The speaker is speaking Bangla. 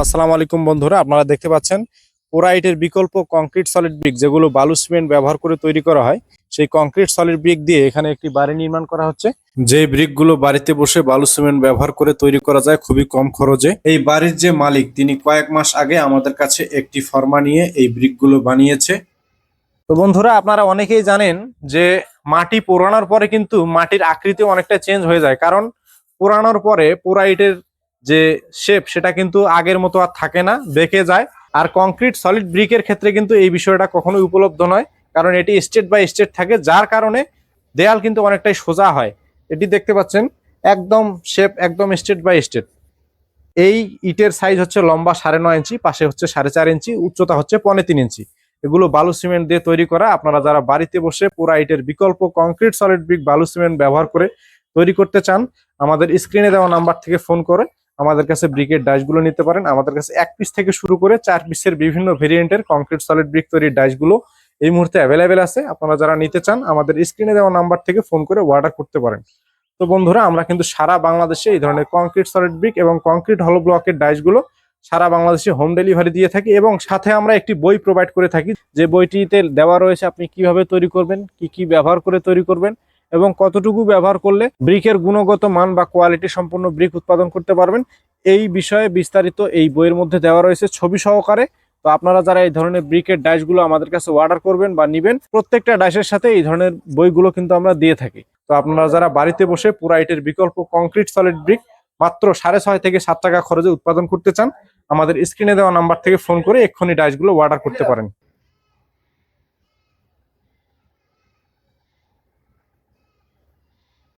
আসসালামু আলাইকুম বন্ধুরা, আপনারা দেখতে পাচ্ছেন পোরাইটের বিকল্প কংক্রিট সলিড ব্রিক যেগুলো বালু সিমেন্ট ব্যবহার করে তৈরি করা হয়। সেই কংক্রিট সলিড ব্রিক দিয়ে এখানে একটি বাড়ি নির্মাণ করা হচ্ছে। যে ব্রিকগুলো বাড়িতে বসে বালু সিমেন্ট ব্যবহার করে তৈরি করা যায় খুবই কম খরচে। এই বাড়ির যে মালিক তিনি কয়েক মাস আগে আমাদের কাছে একটি ফর্মা নিয়ে এই ব্রিকগুলো বানিয়েছে। তো বন্ধুরা, আপনারা অনেকেই জানেন যে মাটি পোড়ানোর পরে কিন্তু মাটির আকৃতি অনেকটা চেঞ্জ হয়ে যায়, কারণ পোড়ানোর পরে পোরাইটের যে শেপ সেটা কিন্তু আগের মতো আর থাকে না, বেঁকে যায়। আর কংক্রিট সলিড ব্রিকের ক্ষেত্রে কিন্তু এই বিষয়টা কখনোই উপলব্ধ নয়, কারণ এটি স্টেট বাই স্টেট থাকে, যার কারণে দেয়াল কিন্তু অনেকটাই সোজা হয়। এটি দেখতে পাচ্ছেন একদম শেপ একদম স্টেট বাই স্টেট। এই ইটের সাইজ হচ্ছে লম্বা 9.5 ইঞ্চি, পাশে হচ্ছে 4.5 ইঞ্চি, উচ্চতা হচ্ছে 3.5 ইঞ্চি। এগুলো বালু সিমেন্ট দিয়ে তৈরি করা। আপনারা যারা বাড়িতে বসে পুরা ইটের বিকল্প কংক্রিট সলিড ব্রিক বালু সিমেন্ট ব্যবহার করে তৈরি করতে চান, আমাদের স্ক্রিনে দেওয়া নাম্বার থেকে ফোন করে আমাদের কাছে ব্রিকের ডাইসগুলো নিতে পারেন। আমাদের কাছে 1 পিস থেকে শুরু করে 4 পিসের বিভিন্ন ভেরিয়েন্টের কংক্রিট সলিড ব্রিক তৈরির ডাইসগুলো এই মুহূর্তে অ্যাভেলেবেল আছে। আপনারা যারা নিতে চান আমাদের স্ক্রিনে দেওয়া নাম্বার থেকে ফোন করে অর্ডার করতে পারেন। তো বন্ধুরা, আমরা কিন্তু সারা বাংলাদেশে এই ধরনের কংক্রিট সলিড ব্রিক এবং কংক্রিট হলো ব্লকের ডাইসগুলো সারা বাংলাদেশে হোম ডেলিভারি দিয়ে থাকি, এবং সাথে আমরা একটি বই প্রোভাইড করে থাকি, যে বইটিতে দেওয়া রয়েছে আপনি কিভাবে তৈরি করবেন, কি কি ব্যবহার করে তৈরি করবেন এবং কতটুকু ব্যবহার করলে ব্রিকের গুণগত মান বা কোয়ালিটি সম্পন্ন ব্রিক উৎপাদন করতে পারবেন। এই বিষয়ে বিস্তারিত এই বইয়ের মধ্যে দেওয়া রয়েছে ছবি সহকারে। তো আপনারা যারা এই ধরনের ব্রিকের ডাইসগুলো আমাদের কাছে অর্ডার করবেন বা নিবেন, প্রত্যেকটা ডাইসের সাথে এই ধরনের বইগুলো কিন্তু আমরা দিয়ে থাকি। তো আপনারা যারা বাড়িতে বসে পুরা ইটের বিকল্প কংক্রিট সলিড ব্রিক মাত্র 6.5 থেকে 7 টাকা খরচে উৎপাদন করতে চান, আমাদের স্ক্রিনে দেওয়া নাম্বার থেকে ফোন করে এক্ষুনি ডাইসগুলো অর্ডার করতে পারেন।